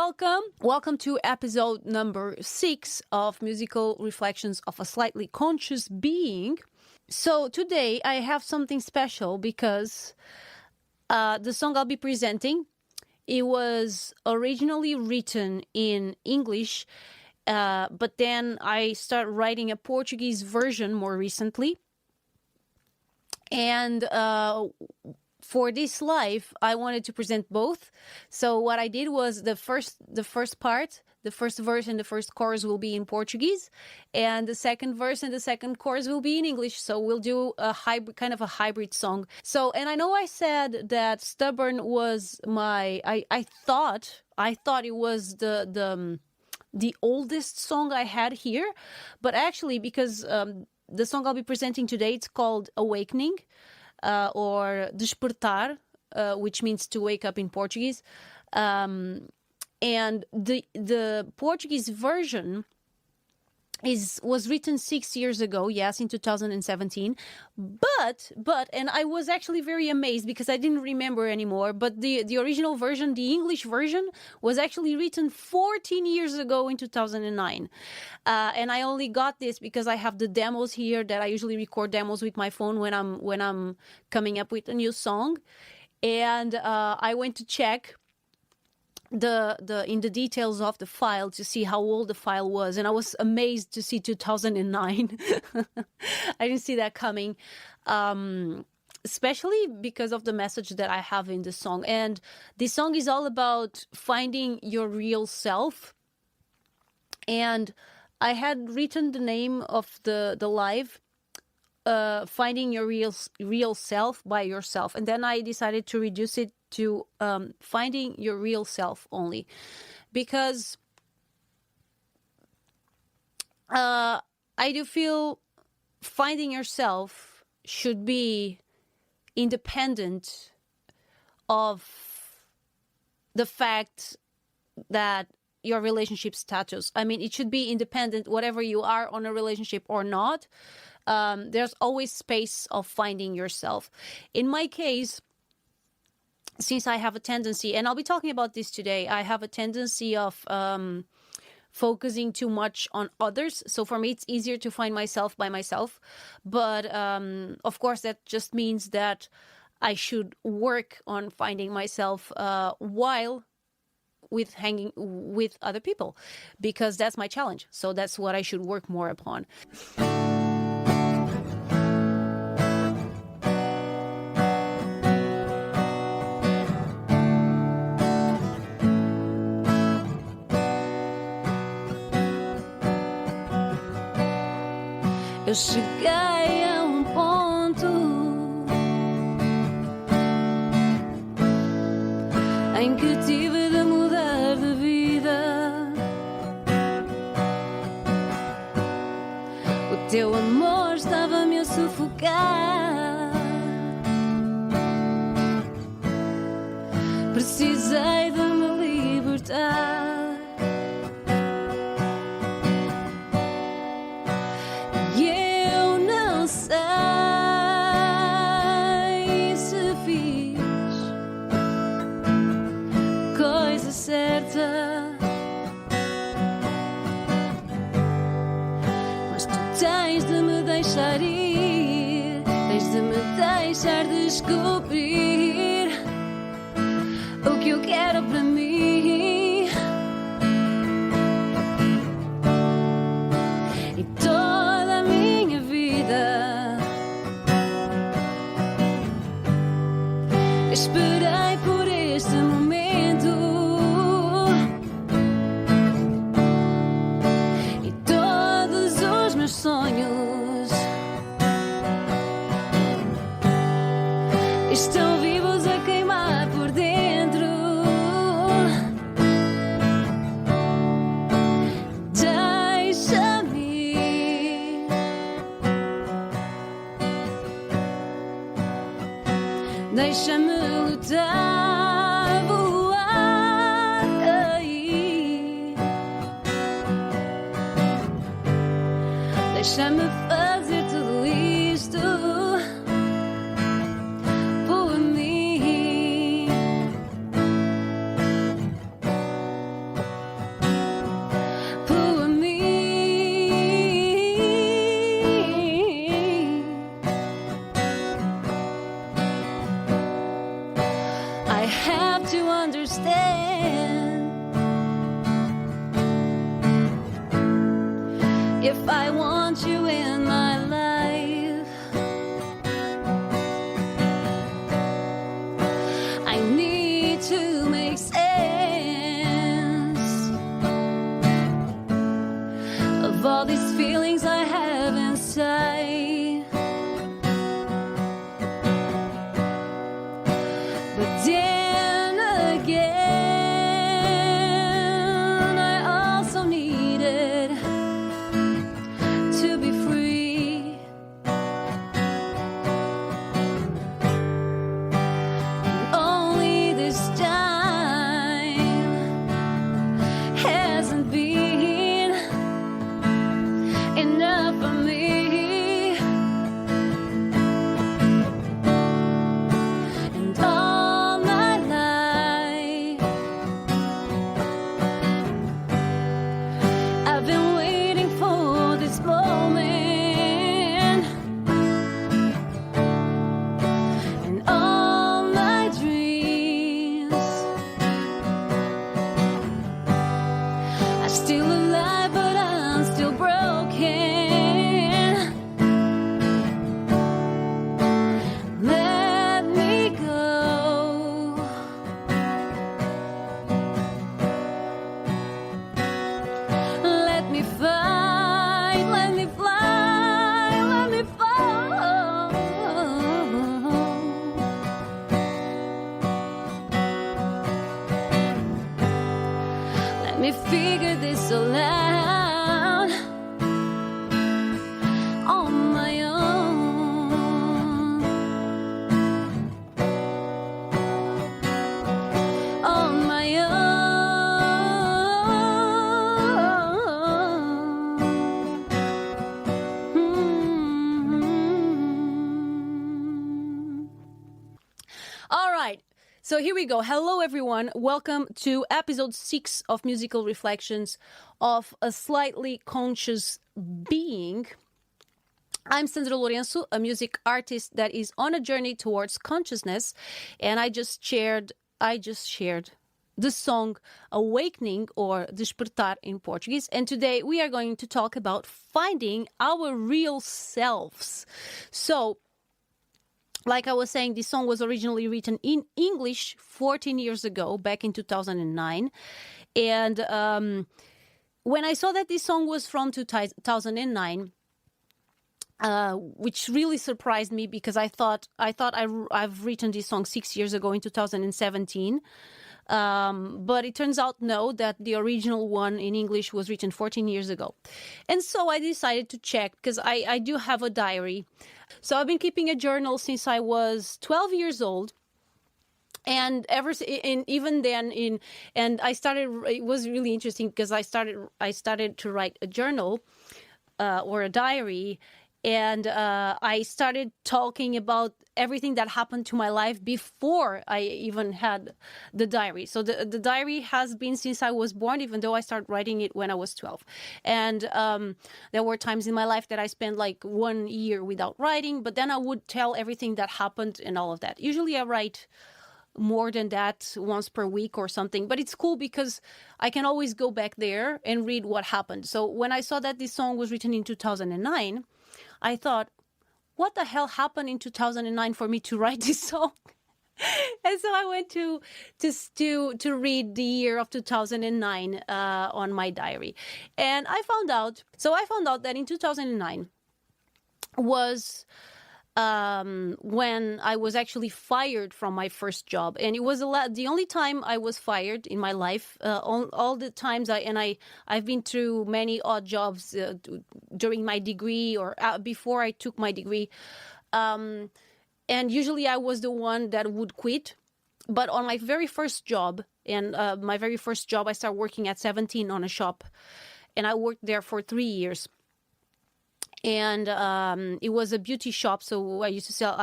welcome. Welcome to episode number 6 of Musical Reflections of a Slightly Conscious Being. So today I have something special because the song I'll be presenting, it was originally written in English, but then I started writing a Portuguese version more recently. And for this live, I wanted to present both. So what I did was the first part, the first verse and the first chorus will be in Portuguese, and the second verse and the second chorus will be in English. So we'll do a hybrid, kind of a hybrid song. So, and I know I said that Stubborn was my, I thought it was the oldest song I had here, but actually because the song I'll be presenting today, it's called Awakening, or Despertar, which means to wake up in Portuguese. And the Portuguese version was written 6 years ago, yes, in 2017. But and I was actually very amazed because I didn't remember anymore. But the original version, the English version, was actually written 14 years ago in 2009. And I only got this because I have the demos here that I usually record demos with my phone when I'm coming up with a new song. And I went to check in the details of the file to see how old the file was, and I was amazed to see 2009. I didn't see that coming, especially because of the message that I have in the song. And this song is all about finding your real self. And I had written the name of the live, finding your real self by yourself, and then I decided to reduce it to finding your real self only, because I do feel finding yourself should be independent of the fact that your relationship status. I mean, it should be independent, whatever you are on a relationship or not. There's always space of finding yourself. In my case, since I have a tendency, and I'll be talking about this today, I have a tendency of focusing too much on others. So for me, it's easier to find myself by myself. But of course, that just means that I should work on finding myself while hanging with other people, because that's my challenge. So that's what I should work more upon. Eu cheguei a ponto em que tive de mudar de vida. O teu amor estava-me a sufocar. Precisei de me libertar. Mas tu tens de me deixar ir, tens de me deixar descobrir o que eu quero para mim. E toda a minha vida esperei por este momento. Sonhos estão vivos a queimar por dentro. Deixa-me, deixa-me lutar, voar aí. Deixa-me fazer tudo isto por mim. have to understand. If I want you in my life, I need to make sense of all these feelings I have inside. But then again, I also needed to be free. And only this time hasn't been enough for me. And all my life I've been waiting for this moment, and all my dreams are still alive, but I'm still broken. Let me go. Let me fight, let me fly, let me fall. Let me figure this all out on my own. On my own. All right. So here we go. Hello, everyone. Welcome to episode 6 of Musical Reflections of a Slightly Conscious Being. I'm Sandra, a music artist that is on a journey towards consciousness, and I just shared the song Awakening, or Despertar in Portuguese. And today we are going to talk about finding our real selves. So, like I was saying, this song was originally written in English 14 years ago, back in 2009. And when I saw that this song was from 2009, which really surprised me, because I thought I've written this song 6 years ago in 2017. But it turns out no, that the original one in English was written 14 years ago. And so I decided to check, because I do have a diary. So I've been keeping a journal since I was 12 years old. And even then, I started. It was really interesting because I started to write a journal or a diary, and I started talking about everything that happened to my life before I even had the diary. So the diary has been since I was born, even though I started writing it when I was 12. And there were times in my life that I spent like 1 year without writing, but then I would tell everything that happened and all of that. Usually I write more than that, once per week or something, but it's cool because I can always go back there and read what happened. So when I saw that this song was written in 2009, I thought, what the hell happened in 2009 for me to write this song? And so I went to read the year of 2009 on my diary, and I found out that in 2009 was when I was actually fired from my first job. And it was the only time I was fired in my life. All the times I've been through many odd jobs during my degree or before I took my degree. And usually I was the one that would quit. But on my very first job, I started working at 17 on a shop, and I worked there for 3 years. And it was a beauty shop, so I used to sell.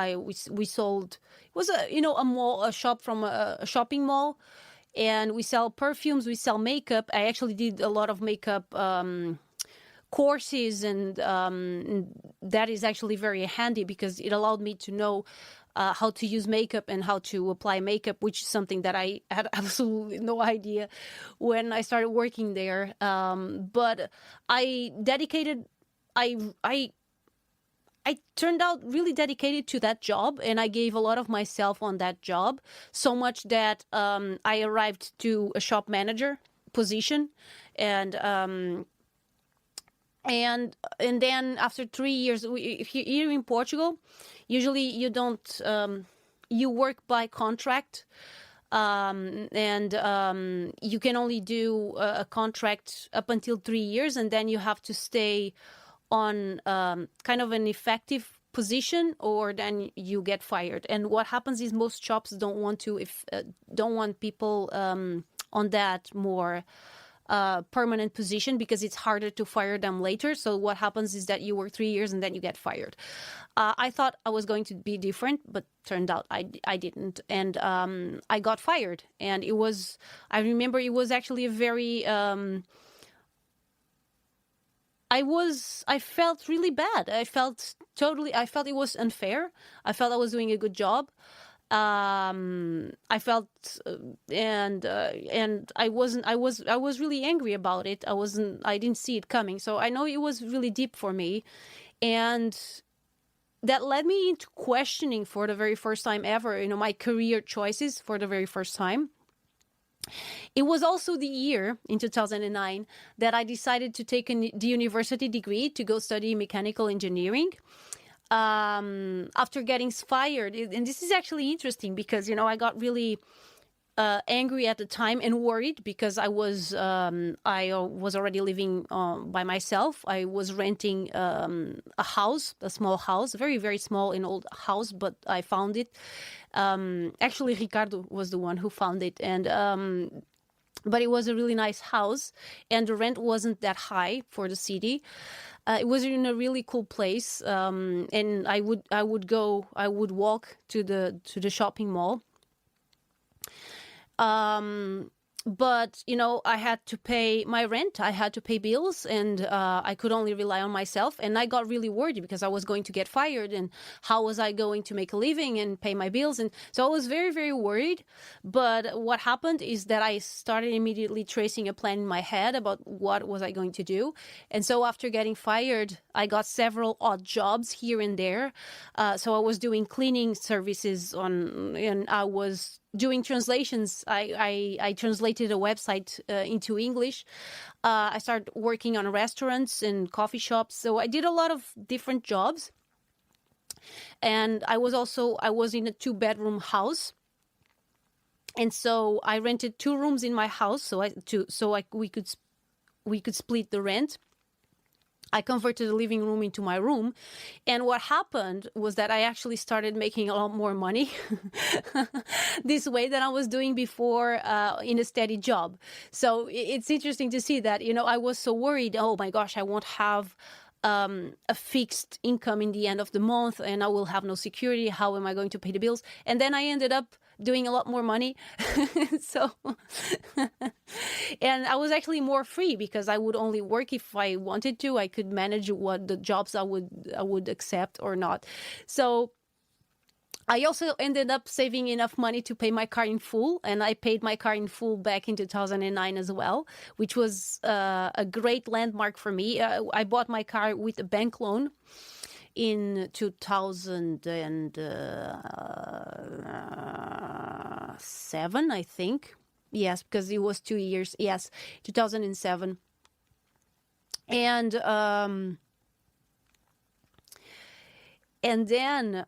We sold. It was a shop from a shopping mall, and we sell perfumes. We sell makeup. I actually did a lot of makeup courses, and that is actually very handy because it allowed me to know how to use makeup and how to apply makeup, which is something that I had absolutely no idea when I started working there. But I dedicated, I turned out really dedicated to that job, and I gave a lot of myself on that job, so much that I arrived to a shop manager position, and then after 3 years, here in Portugal, usually you don't you work by contract, and you can only do a contract up until 3 years, and then you have to stay on kind of an effective position, or then you get fired. And what happens is most shops don't want people on that more permanent position, because it's harder to fire them later. So what happens is that you work 3 years and then you get fired. I thought I was going to be different, but turned out I didn't. And I got fired. And I remember it was actually a very... I felt really bad. I felt it was unfair. I felt I was doing a good job. I felt, and I was really angry about it. I didn't see it coming. So I know it was really deep for me. And that led me into questioning for the very first time ever, my career choices for the very first time. It was also the year, in 2009, that I decided to take the university degree to go study mechanical engineering. After getting fired, and this is actually interesting because, I got really angry at the time and worried, because I was already living by myself. I was renting a house, a small house, very, very small and old house, but I found it. Actually, Ricardo was the one who found it, and but it was a really nice house, and the rent wasn't that high for the city. It was in a really cool place, and I would walk to the shopping mall. But, I had to pay my rent, I had to pay bills, and I could only rely on myself. And I got really worried because I was going to get fired, and how was I going to make a living and pay my bills? And so I was very, very worried. But what happened is that I started immediately tracing a plan in my head about what was I going to do. And so after getting fired, I got several odd jobs here and there. So I was doing cleaning services and I was doing translations. I translated a website into English. I started working on restaurants and coffee shops. So I did a lot of different jobs. And I was in a 2-bedroom house. And so I rented 2 rooms in my house we could split the rent. I converted the living room into my room. And what happened was that I actually started making a lot more money this way than I was doing before in a steady job. So it's interesting to see that, I was so worried, oh my gosh, I won't have a fixed income in the end of the month, and I will have no security. How am I going to pay the bills? And then I ended up doing a lot more money. So, and I was actually more free because I would only work if I wanted to. I could manage what the jobs I would accept or not. So I also ended up saving enough money to pay my car in full, and I paid my car in full back in 2009 as well, which was a great landmark for me. I bought my car with a bank loan in 2007, I think. Yes, because it was 2 years. Yes, 2007. And then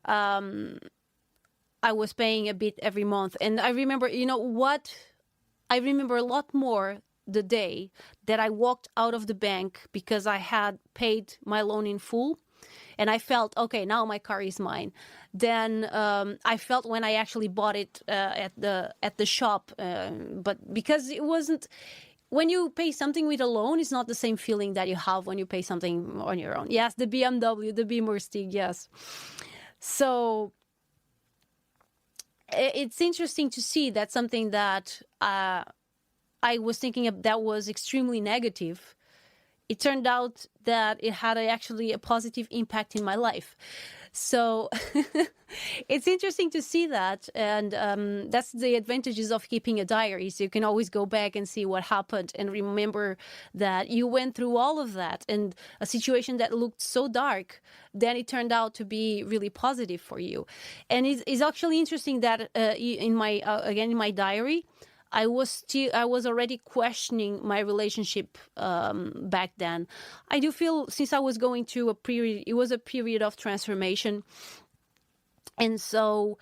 I was paying a bit every month. And I remember, I remember a lot more the day that I walked out of the bank because I had paid my loan in full. And I felt, okay, now my car is mine. Then I felt when I actually bought it at the shop. But because it wasn't... When you pay something with a loan, it's not the same feeling that you have when you pay something on your own. Yes, the BMW, the Beamer Stig, yes. So it's interesting to see that something that I was thinking of that was extremely negative, it turned out that it had actually a positive impact in my life. So it's interesting to see that. And that's the advantages of keeping a diary. So you can always go back and see what happened and remember that you went through all of that, and a situation that looked so dark, then it turned out to be really positive for you. And it's actually interesting that in my diary, I was already questioning my relationship back then. I do feel, since I was going through a period, it was a period of transformation. And so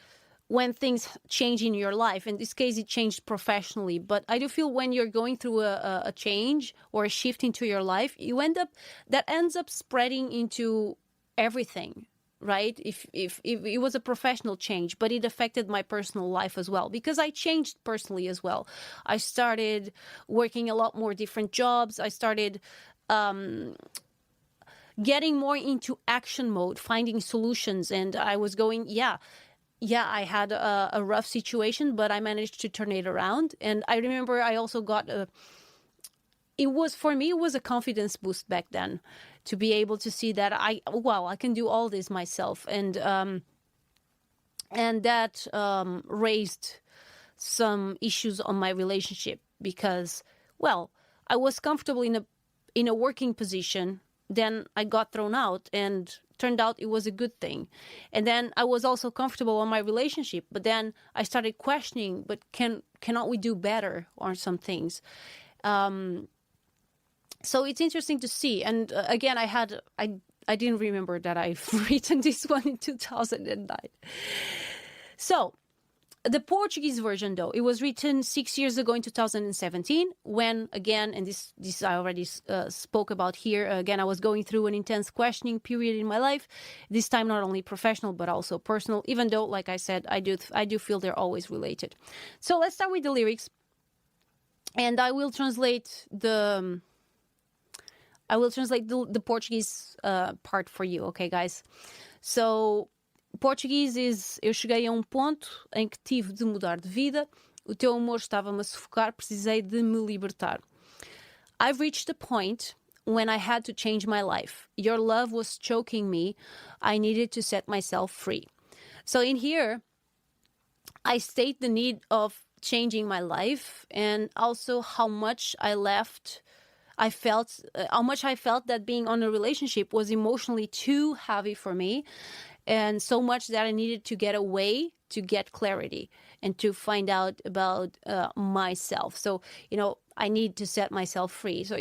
when things change in your life, in this case, it changed professionally, but I do feel when you're going through a change or a shift into your life, that ends up spreading into everything. Right? If it was a professional change, but it affected my personal life as well, because I changed personally as well. I started working a lot more different jobs. I started getting more into action mode, finding solutions. And I was going, I had a rough situation, but I managed to turn it around. And I remember I also got it was a confidence boost back then, to be able to see that I can do all this myself. And that raised some issues on my relationship, because, I was comfortable in a working position. Then I got thrown out, and turned out it was a good thing. And then I was also comfortable on my relationship, but then I started questioning, but cannot we do better on some things? So it's interesting to see. And again, I didn't remember that I've written this one in 2009. So the Portuguese version, though, it was written 6 years ago in 2017, when, again, and this I already spoke about here, again, I was going through an intense questioning period in my life, this time not only professional, but also personal, even though, like I said, I do feel they're always related. So let's start with the lyrics, and I will translate the Portuguese part for you, okay, guys? So, Portuguese is: eu cheguei a ponto em que tive de mudar de vida, o teu amor estava-me a sufocar, precisei de me libertar. I've reached a point when I had to change my life. Your love was choking me. I needed to set myself free. So in here, I state the need of changing my life, and also how much I felt that being on a relationship was emotionally too heavy for me, and so much that I needed to get away to get clarity and to find out about myself. So, I need to set myself free. So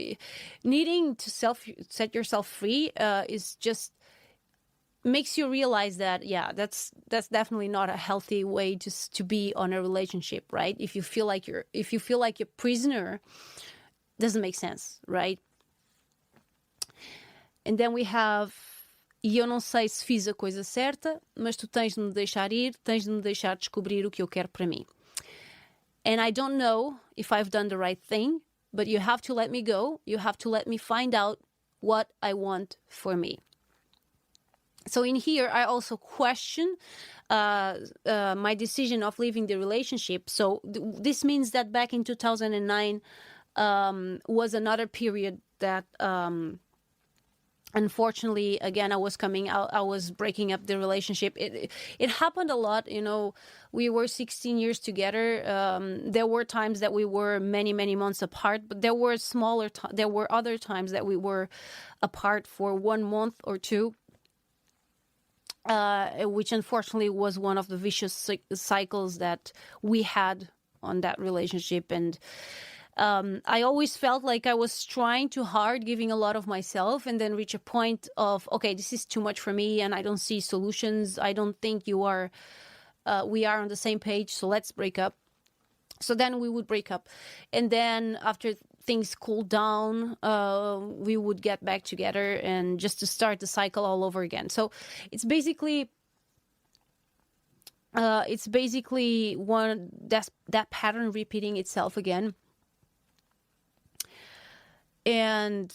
needing to set yourself free is just makes you realize that, that's definitely not a healthy way to be on a relationship, right? If you feel like you're prisoner, doesn't make sense, right? And then we have: e eu não sei se fiz a coisa certa, mas tu tens de me deixar ir, tens de me deixar descobrir o que eu quero para mim. And I don't know if I've done the right thing, but you have to let me go. You have to let me find out what I want for me. So in here, I also question my decision of leaving the relationship. So this means that back in 2009, was another period that unfortunately, again, I was breaking up the relationship. It happened a lot, we were 16 years together. There were times that we were many, many months apart, but there were other times that we were apart for 1 month or two, which unfortunately was one of the vicious cycles that we had on that relationship. And I always felt like I was trying too hard, giving a lot of myself, and then reach a point of, okay, this is too much for me and I don't see solutions. I don't think we are on the same page, so let's break up. So then we would break up. And then after things cooled down, we would get back together, and just to start the cycle all over again. So it's basically that pattern repeating itself again. And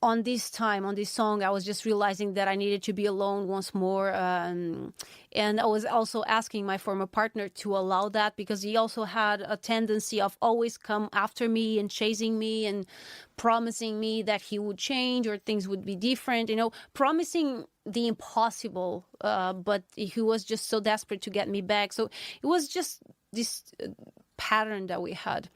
on this song, I was just realizing that I needed to be alone once more. And I was also asking my former partner to allow that, because he also had a tendency of always come after me and chasing me and promising me that he would change or things would be different, promising the impossible. But he was just so desperate to get me back. So it was just this pattern that we had.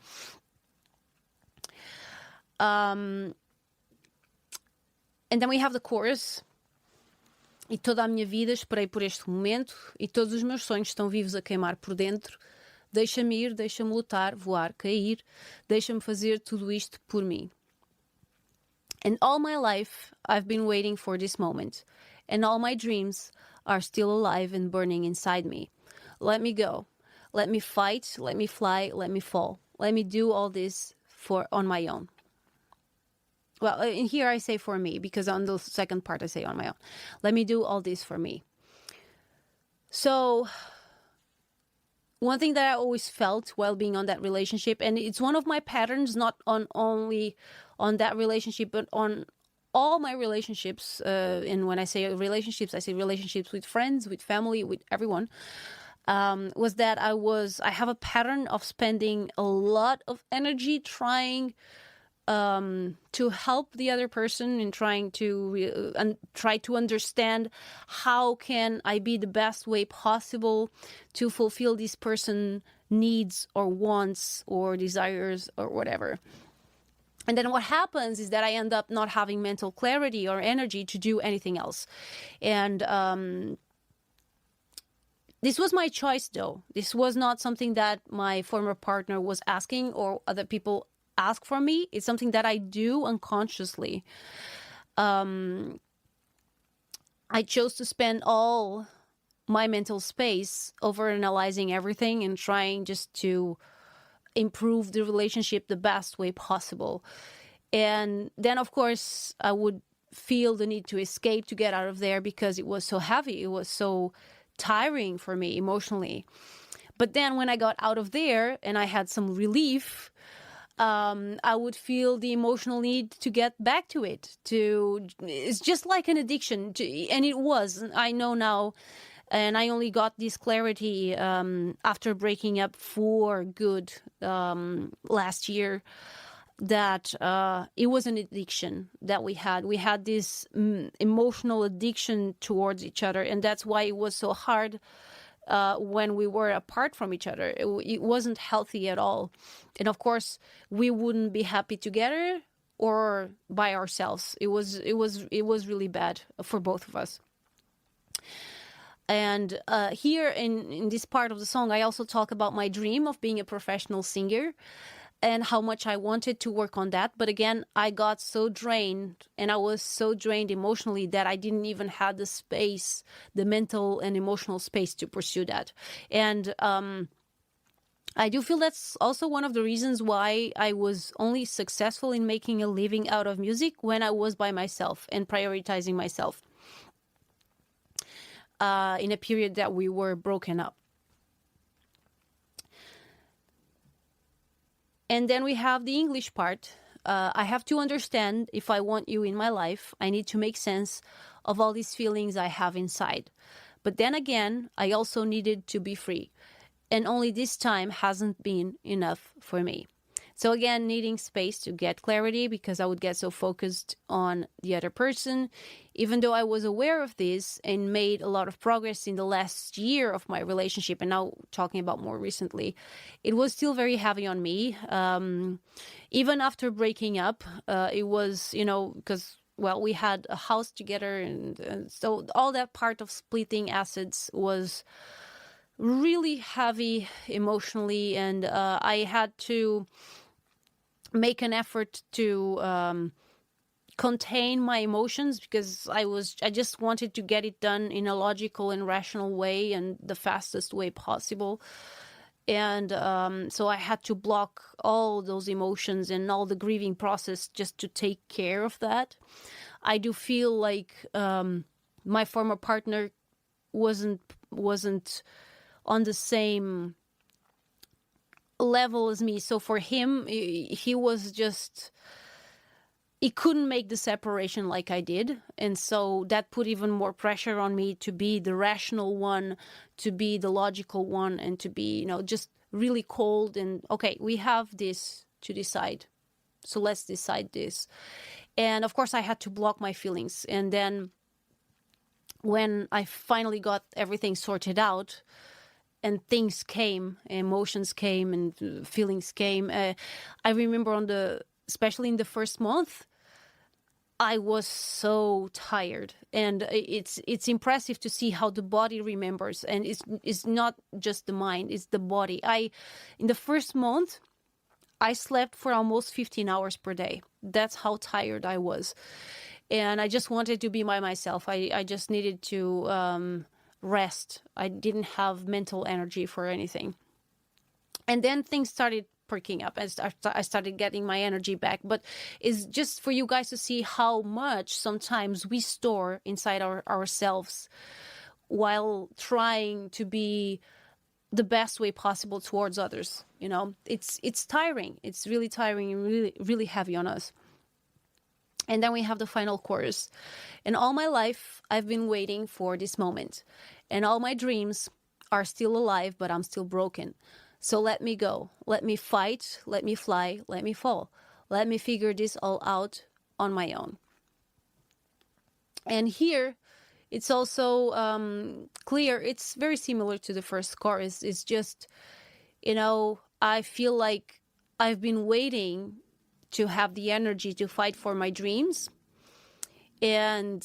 And then we have the chorus. E toda a minha vida esperei por este momento, e todos os meus sonhos estão vivos a queimar por dentro. Deixa-me ir, deixa-me lutar, voar, cair. Deixa-me fazer tudo isto por mim. And all my life I've been waiting for this moment. And all my dreams are still alive and burning inside me. Let me go. Let me fight, let me fly, let me fall. Let me do all this on my own. Well, here I say for me, because on the second part I say on my own. Let me do all this for me. So, one thing that I always felt while being on that relationship, and it's one of my patterns, not only on that relationship, but on all my relationships. And when I say relationships with friends, with family, with everyone. Was that I have a pattern of spending a lot of energy trying to help the other person and trying to try to understand how can I be the best way possible to fulfill this person's needs or wants or desires or whatever. And then what happens is that I end up not having mental clarity or energy to do anything else. And this was my choice, though. This was not something that my former partner was asking or other people ask for me. It's something that I do unconsciously. I chose to spend all my mental space over analyzing everything and trying just to improve the relationship the best way possible. And then, of course, I would feel the need to escape, to get out of there, because it was so heavy. It was so tiring for me emotionally. But then when I got out of there and I had some relief, I would feel the emotional need to get back to it. It's just like an addiction. And it was. I know now. And I only got this clarity after breaking up for good last year, that it was an addiction that we had. We had this emotional addiction towards each other. And that's why it was so hard when we were apart from each other. It wasn't healthy at all. And of course, we wouldn't be happy together or by ourselves. It was really bad for both of us. And here in this part of the song, I also talk about my dream of being a professional singer and how much I wanted to work on that. But again, I got so drained, and I was so drained emotionally that I didn't even have the space, the mental and emotional space to pursue that. And I do feel that's also one of the reasons why I was only successful in making a living out of music when I was by myself and prioritizing myself. In a period that we were broken up. And then we have the English part. I have to understand, if I want you in my life, I need to make sense of all these feelings I have inside. But then again, I also needed to be free. And only this time hasn't been enough for me. So again, needing space to get clarity, because I would get so focused on the other person. Even though I was aware of this and made a lot of progress in the last year of my relationship, and now talking about more recently, it was still very heavy on me. Even after breaking up, it was, because, well, we had a house together. And so all that part of splitting assets was really heavy emotionally. And I had to make an effort to contain my emotions, because I just wanted to get it done in a logical and rational way and the fastest way possible. And so I had to block all those emotions and all the grieving process just to take care of that. I do feel like my former partner wasn't on the same level as me. So for him, he was just it couldn't make the separation like I did. And so that put even more pressure on me to be the rational one, to be the logical one, and to be, just really cold and, okay, we have this to decide. So let's decide this. And of course, I had to block my feelings. And then when I finally got everything sorted out, and things came, emotions came, and feelings came. I remember especially in the first month, I was so tired, and it's impressive to see how the body remembers, and it's not just the mind, it's the body. In the first month, I slept for almost 15 hours per day. That's how tired I was, and I just wanted to be by myself. I just needed to rest. I didn't have mental energy for anything, and then things started perking up. I started getting my energy back. But it's just for you guys to see how much sometimes we store inside ourselves while trying to be the best way possible towards others. It's tiring. It's really tiring and really, really heavy on us. And then we have the final chorus. And all my life, I've been waiting for this moment. And all my dreams are still alive, but I'm still broken. So let me go. Let me fight. Let me fly. Let me fall. Let me figure this all out on my own. And here, it's also clear. It's very similar to the first chorus. It's just, I feel like I've been waiting to have the energy to fight for my dreams. And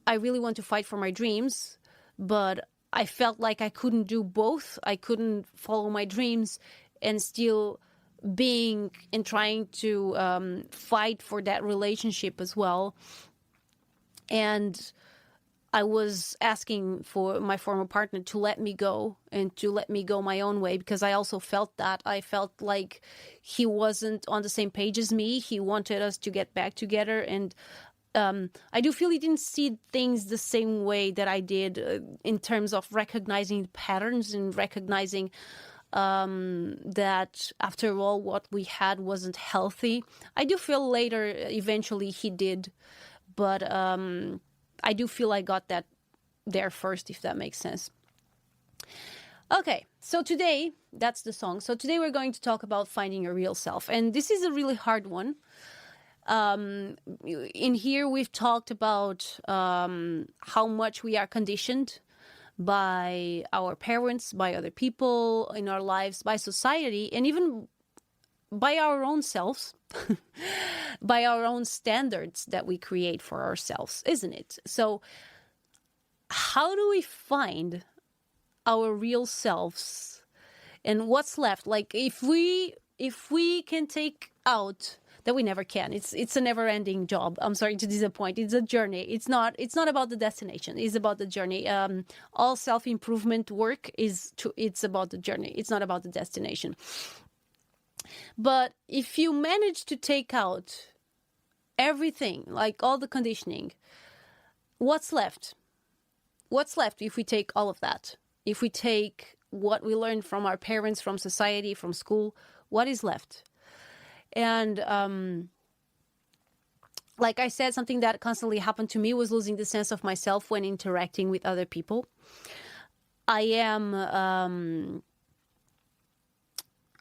I really want to fight for my dreams, but I felt like I couldn't do both. I couldn't follow my dreams and still being and trying to fight for that relationship as well. And I was asking for my former partner to let me go and to let me go my own way, because I also felt that. I felt like he wasn't on the same page as me. He wanted us to get back together, and I do feel he didn't see things the same way that I did in terms of recognizing patterns and recognizing that after all what we had wasn't healthy. I do feel later eventually he did, but I do feel I got that there first, if that makes sense. Okay, so today, that's the song. So today we're going to talk about finding your real self, and this is a really hard one. In here, we've talked about how much we are conditioned by our parents, by other people in our lives, by society, and even by our own selves, by our own standards that we create for ourselves, isn't it? So how do we find our real selves and what's left? Like if we can take out that, we never can. It's a never-ending job. I'm sorry to disappoint. It's a journey. It's not about the destination. It's about the journey. All self-improvement work it's about the journey. It's not about the destination. But if you manage to take out everything, like all the conditioning, what's left? What's left if we take all of that? If we take what we learned from our parents, from society, from school, what is left? And like I said, something that constantly happened to me was losing the sense of myself when interacting with other people. I am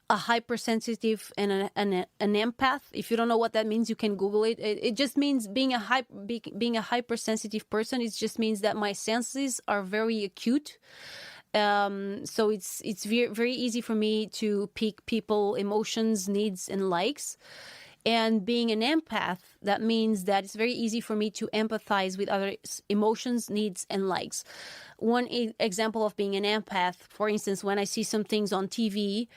a hypersensitive and an empath. If you don't know what that means, you can Google it. It just means being a hypersensitive person. It just means that my senses are very acute. So it's very, very easy for me to pick people, emotions, needs, and likes. And being an empath, that means that it's very easy for me to empathize with other emotions, needs, and likes. One example of being an empath, for instance, when I see some things on TV,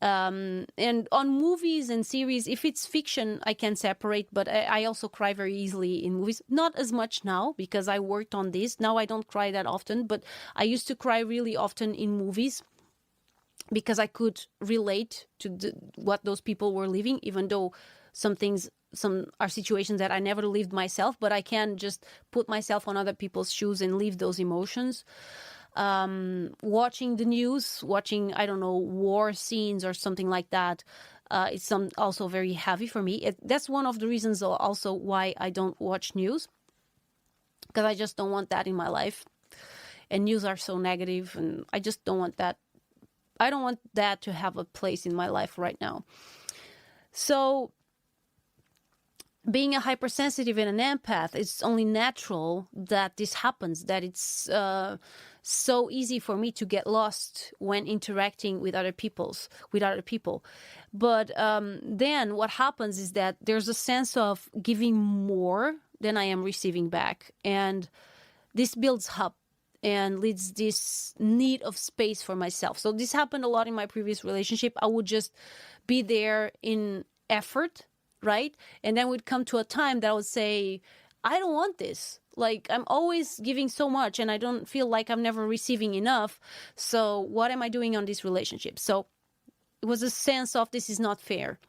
and on movies and series, if it's fiction, I can separate, but I also cry very easily in movies. Not as much now because I worked on this. Now I don't cry that often, but I used to cry really often in movies because I could relate to what those people were living, even though some are situations that I never lived myself, but I can just put myself on other people's shoes and live those emotions. watching the news, watching, I don't know, war scenes or something like that. It's also very heavy for me. That's one of the reasons also why I don't watch news, because I just don't want that in my life. And news are so negative, and I just don't want that. I don't want that to have a place in my life right now. So being a hypersensitive and an empath, it's only natural that this happens, that it's so easy for me to get lost when interacting with other people. But then what happens is that there's a sense of giving more than I am receiving back. And this builds up and leads this need of space for myself. So this happened a lot in my previous relationship. I would just be there in effort, right? And then we'd come to a time that I would say, I don't want this. Like, I'm always giving so much and I don't feel like I'm never receiving enough. So what am I doing on this relationship? So it was a sense of this is not fair.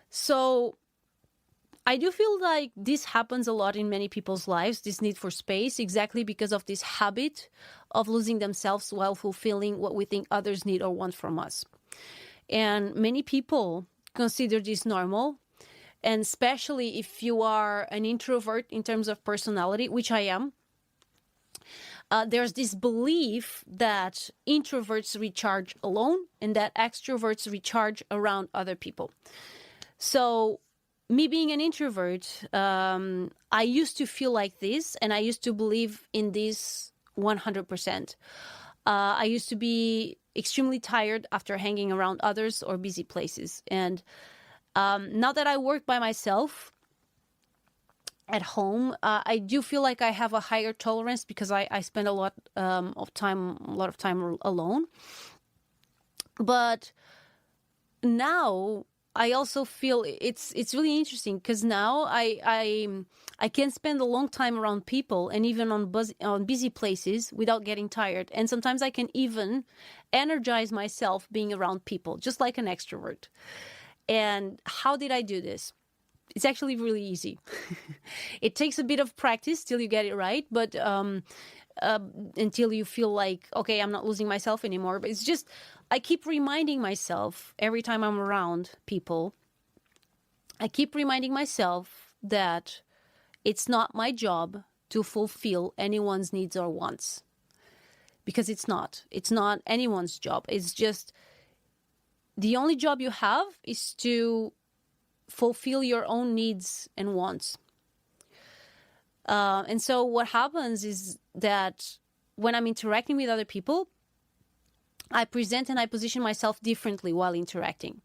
So I do feel like this happens a lot in many people's lives, this need for space, exactly because of this habit of losing themselves while fulfilling what we think others need or want from us. And many people consider this normal, and especially if you are an introvert in terms of personality, which I am. There's this belief that introverts recharge alone and that extroverts recharge around other people. So me being an introvert, I used to feel like this, and I used to believe in this 100%. I used to be extremely tired after hanging around others or busy places. And now that I work by myself at home, I do feel like I have a higher tolerance because I spend a lot of time alone. But now I also feel it's really interesting because now I can spend a long time around people and even on busy places without getting tired. And sometimes I can even energize myself being around people, just like an extrovert. And how did I do this? It's actually really easy. It takes a bit of practice till you get it right, but until you feel like, okay, I'm not losing myself anymore. But it's just, I keep reminding myself every time I'm around people, I keep reminding myself that it's not my job to fulfill anyone's needs or wants. Because it's not. It's not anyone's job. It's just the only job you have is to fulfill your own needs and wants. And so what happens is that when I'm interacting with other people, I present and I position myself differently while interacting.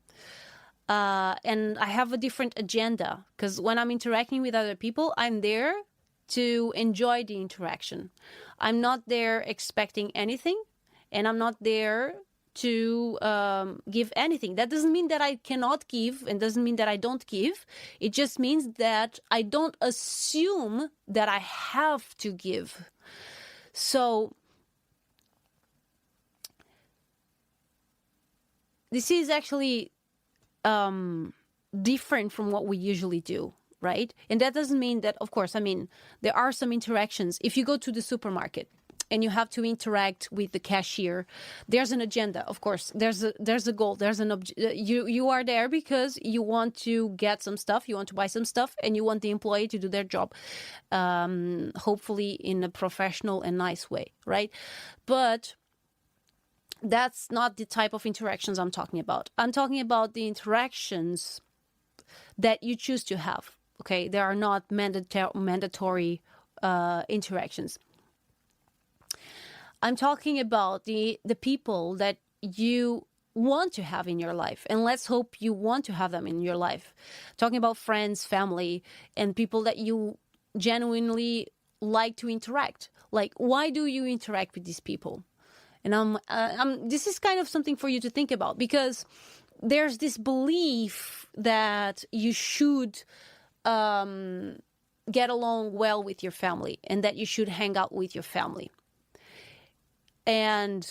And I have a different agenda because when I'm interacting with other people, I'm there to enjoy the interaction. I'm not there expecting anything, and I'm not there to give anything. That doesn't mean that I cannot give, and doesn't mean that I don't give. It just means that I don't assume that I have to give. So this is actually different from what we usually do, right? And that doesn't mean that, of course, I mean, there are some interactions. If you go to the supermarket and you have to interact with the cashier, there's an agenda, of course. There's a goal. There's an you are there because you want to get some stuff, you want to buy some stuff, and you want the employee to do their job, hopefully in a professional and nice way, right? But that's not the type of interactions I'm talking about. I'm talking about the interactions that you choose to have. Okay, they are not mandatory interactions. I'm talking about the people that you want to have in your life, and let's hope you want to have them in your life. Talking about friends, family, and people that you genuinely like to interact. Like, why do you interact with these people? And this is kind of something for you to think about, because there's this belief that you should get along well with your family and that you should hang out with your family. And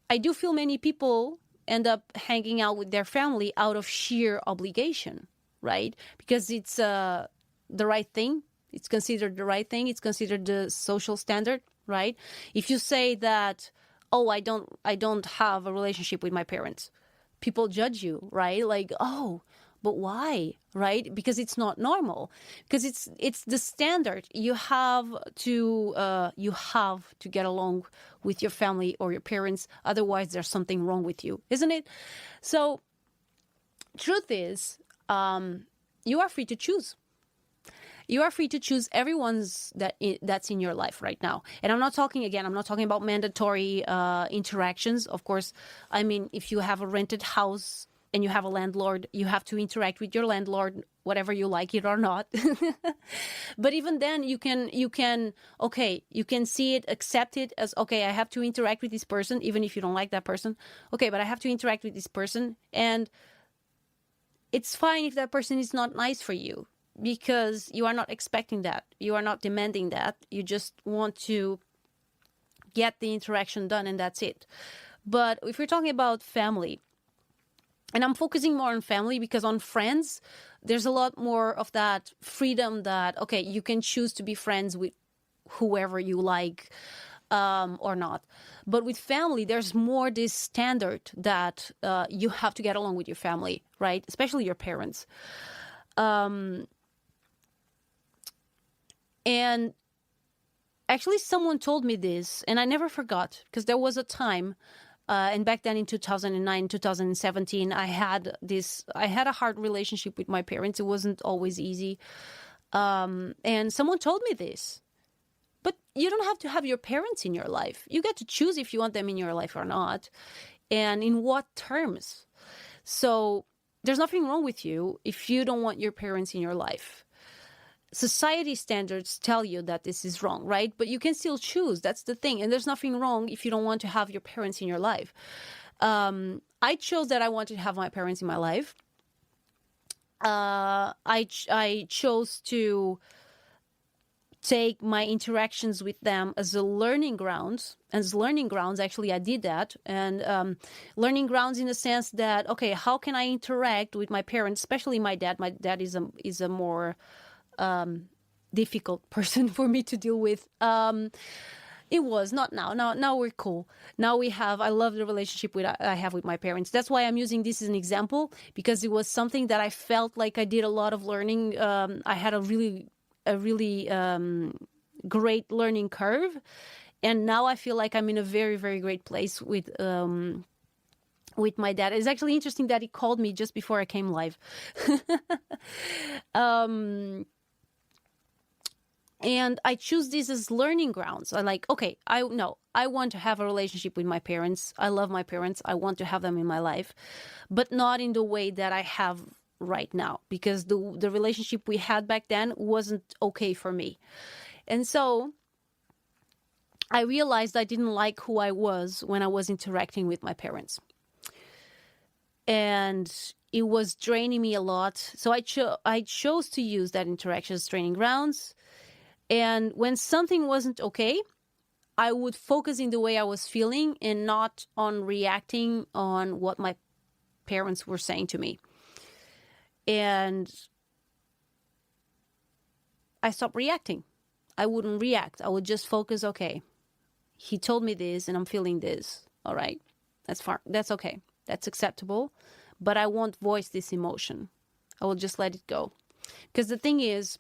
I do feel many people end up hanging out with their family out of sheer obligation, right? Because it's the right thing. It's considered the right thing. It's considered the social standard. right? If you say that, oh, I don't have a relationship with my parents, people judge you, right? Like, oh, but why, right? Because it's not normal, because it's the standard. You have to get along with your family or your parents, otherwise there's something wrong with you, isn't it? So truth is, you are free to choose. You are free to choose that's in your life right now. And I'm not talking about mandatory interactions. Of course, I mean, if you have a rented house and you have a landlord, you have to interact with your landlord, whatever you like it or not. But even then, you can see it, accept it as, okay, I have to interact with this person, even if you don't like that person. Okay, but I have to interact with this person, and it's fine if that person is not nice for you, because you are not expecting that. You are not demanding that. You just want to get the interaction done, and that's it. But if we're talking about family, and I'm focusing more on family, because on friends, there's a lot more of that freedom that, okay, you can choose to be friends with whoever you like, or not. But with family, there's more this standard that you have to get along with your family, right? Especially your parents. And actually, someone told me this, and I never forgot, because there was a time, and back then in 2009, 2017, I had a hard relationship with my parents. It wasn't always easy. And someone told me this. But you don't have to have your parents in your life. You get to choose if you want them in your life or not, and in what terms. So there's nothing wrong with you if you don't want your parents in your life. Society standards tell you that this is wrong, right? But you can still choose. That's the thing. And there's nothing wrong if you don't want to have your parents in your life. I chose that I wanted to have my parents in my life. I chose to take my interactions with them as a learning grounds. Actually, I did that. And learning grounds in the sense that, okay, how can I interact with my parents, especially my dad? My dad is a more difficult person for me to deal with. It was not now. Now we're cool. Now I love the relationship I have with my parents. That's why I'm using this as an example, because it was something that I felt like I did a lot of learning. I had a really great learning curve, and now I feel like I'm in a very, very great place with my dad. It's actually interesting that he called me just before I came live. And I choose this as learning grounds. I like, okay, I want to have a relationship with my parents. I love my parents. I want to have them in my life, but not in the way that I have right now, because the relationship we had back then wasn't okay for me. And so I realized I didn't like who I was when I was interacting with my parents. And it was draining me a lot. So I chose to use that interaction as training grounds. And when something wasn't okay, I would focus in the way I was feeling and not on reacting on what my parents were saying to me. And I stopped reacting. I wouldn't react. I would just focus, okay, he told me this and I'm feeling this. All right, that's fine. That's okay. That's acceptable. But I won't voice this emotion. I will just let it go. Because the thing is,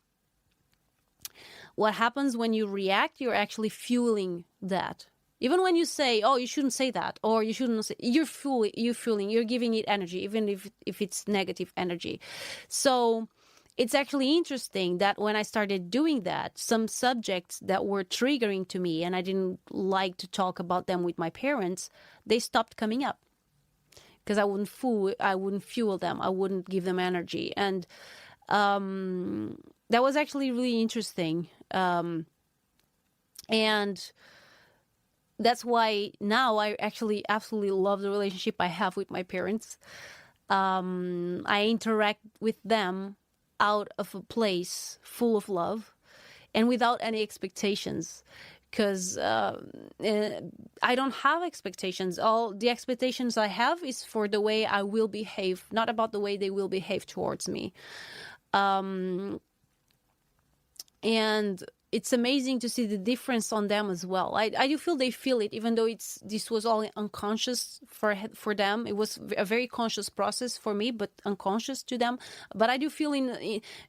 what happens when you react, you're actually fueling that. Even when you say, oh, you shouldn't say that, or you shouldn't say, you're fueling, you're giving it energy, even if it's negative energy. So it's actually interesting that when I started doing that, some subjects that were triggering to me and I didn't like to talk about them with my parents, they stopped coming up. Because I wouldn't fuel them. I wouldn't give them energy. And that was actually really interesting. And that's why now I actually absolutely love the relationship I have with my parents. I interact with them out of a place full of love and without any expectations. Because I don't have expectations. All the expectations I have is for the way I will behave, not about the way they will behave towards me. And it's amazing to see the difference on them as well. I do feel they feel it, even though this was all unconscious for them. It was a very conscious process for me, but unconscious to them. But I do feel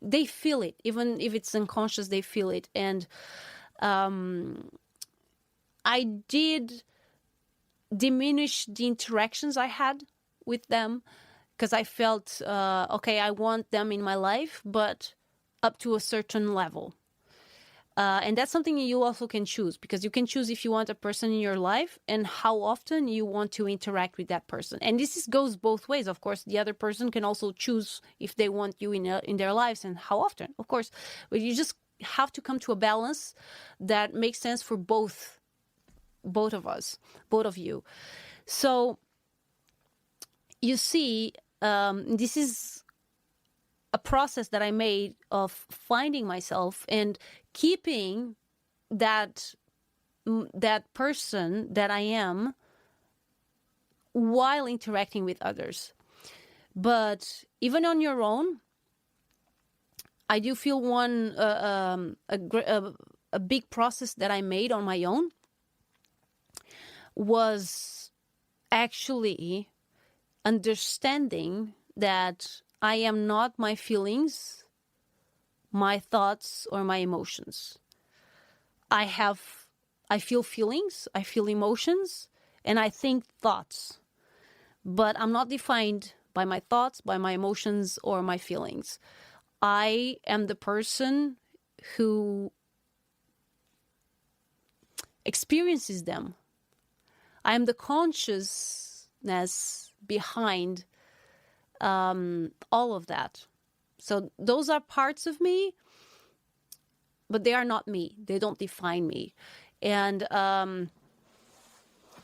they feel it, even if it's unconscious. They feel it, and I did diminish the interactions I had with them because I felt okay, I want them in my life, but up to a certain level. And that's something you also can choose, because you can choose if you want a person in your life and how often you want to interact with that person. And goes both ways. Of course, the other person can also choose if they want you in their lives and how often, of course. But you just have to come to a balance that makes sense for both of us, both of you. So you see, this is a process that I made of finding myself and keeping that person that I am while interacting with others. But even on your own, I do feel a big process that I made on my own was actually understanding that I am not my feelings, my thoughts, or my emotions. I feel feelings, I feel emotions, and I think thoughts. But I'm not defined by my thoughts, by my emotions, or my feelings. I am the person who experiences them. I am the consciousness behind all of that. So those are parts of me, but they are not me. They don't define me. And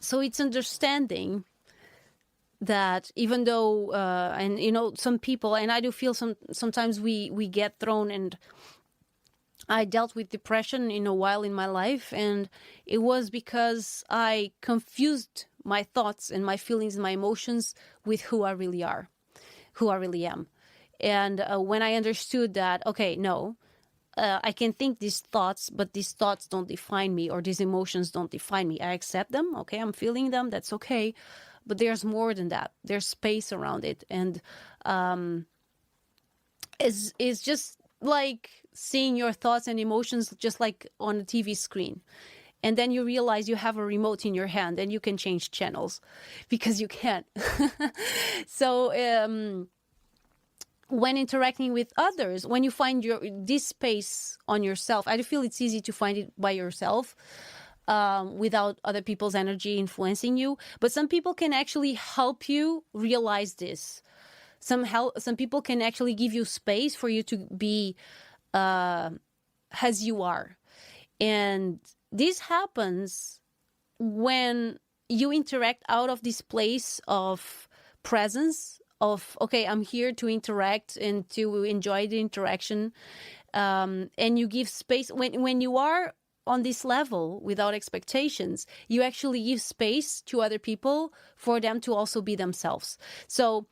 so it's understanding that even though, and you know, some people, and I do feel sometimes we get thrown, and I dealt with depression in a while in my life, and it was because I confused my thoughts and my feelings and my emotions with who I really are, who I really am. And when I understood that, okay, no, I can think these thoughts, but these thoughts don't define me, or these emotions don't define me. I accept them. Okay, I'm feeling them. That's okay. But there's more than that. There's space around it. And it's just like seeing your thoughts and emotions just like on a TV screen. And then you realize you have a remote in your hand and you can change channels because you can. So when interacting with others, when you find this space on yourself, I feel it's easy to find it by yourself without other people's energy influencing you. But some people can actually help you realize this. Some people can actually give you space for you to be as you are. And this happens when you interact out of this place of presence, of, okay, I'm here to interact and to enjoy the interaction. And you give space. When you are on this level without expectations, you actually give space to other people for them to also be themselves. So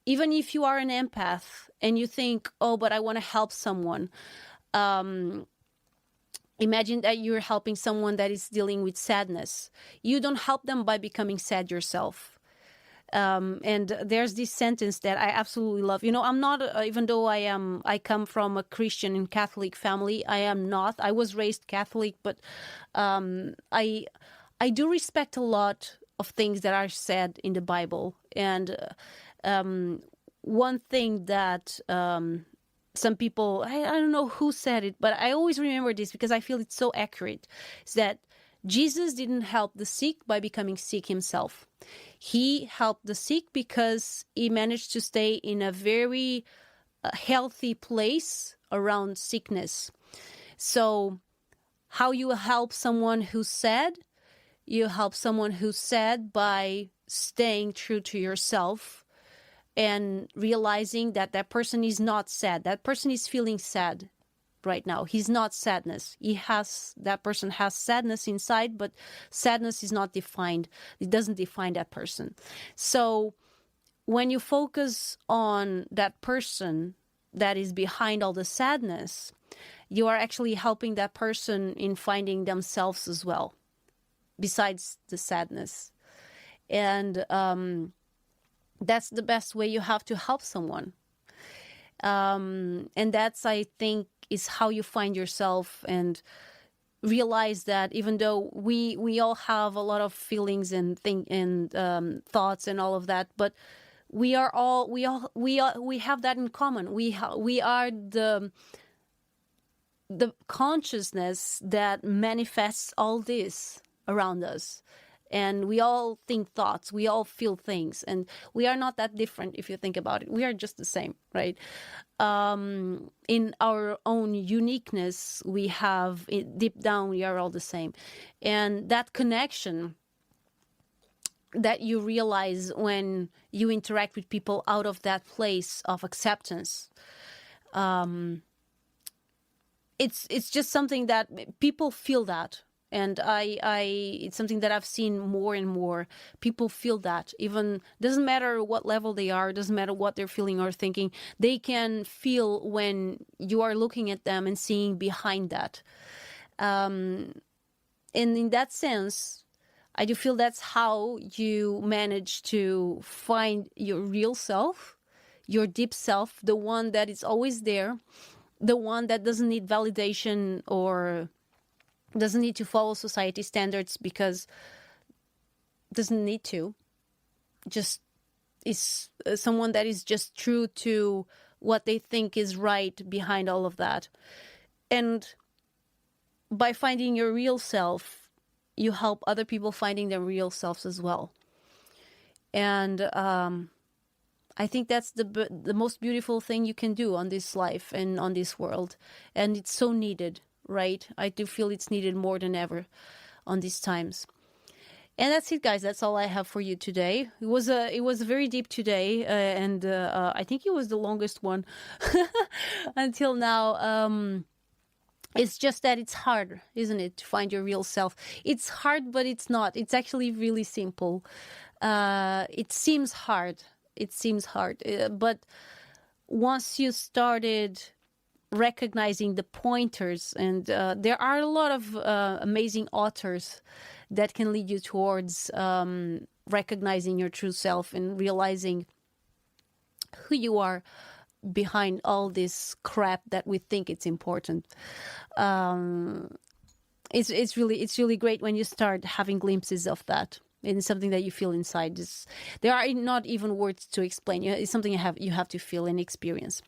even if you are an empath and you think, oh, but I want to help someone, imagine that you're helping someone that is dealing with sadness. You don't help them by becoming sad yourself. And there's this sentence that I absolutely love. You know, I'm not, even though I come from a Christian and Catholic family, I am not. I was raised Catholic, but I do respect a lot of things that are said in the Bible. And one thing that some people, I don't know who said it, but I always remember this because I feel it's so accurate, is that Jesus didn't help the sick by becoming sick himself. He helped the sick because he managed to stay in a very healthy place around sickness. So how you help someone who's sad? You help someone who's sad by staying true to yourself and realizing that that person is not sad. That person is feeling sad right now. He's not sadness. That person has sadness inside, but sadness is not defined. It doesn't define that person. So when you focus on that person that is behind all the sadness, you are actually helping that person in finding themselves as well, besides the sadness. And that's the best way you have to help someone. And that's, I think, is how you find yourself and realize that even though we all have a lot of feelings and thoughts and all of that, but we have that in common. We are the consciousness that manifests all this around us. And we all think thoughts, we all feel things, and we are not that different if you think about it. We are just the same, right? In our own uniqueness, we have, deep down, we are all the same. And that connection that you realize when you interact with people out of that place of acceptance, it's just something that people feel that. And it's something that I've seen more and more. People feel that. Even doesn't matter what level they are, doesn't matter what they're feeling or thinking. They can feel when you are looking at them and seeing behind that. And in that sense, I do feel that's how you manage to find your real self, your deep self, the one that is always there, the one that doesn't need validation or doesn't need to follow society standards, because doesn't need to, just is someone that is just true to what they think is right behind all of that. And by finding your real self, you help other people finding their real selves as well. And I think that's the most beautiful thing you can do on this life and on this world. And it's so needed, right? I do feel it's needed more than ever on these times. And that's it, guys. That's all I have for you today. It was very deep today, and I think it was the longest one until now. It's just that it's hard, isn't it, to find your real self? It's hard, but it's not. It's actually really simple. It seems hard. But once you started recognizing the pointers, and there are a lot of amazing authors that can lead you towards recognizing your true self and realizing who you are behind all this crap that we think it's important. It's really great when you start having glimpses of that. And it's something that you feel inside. There are not even words to explain. It's something you have to feel and experience.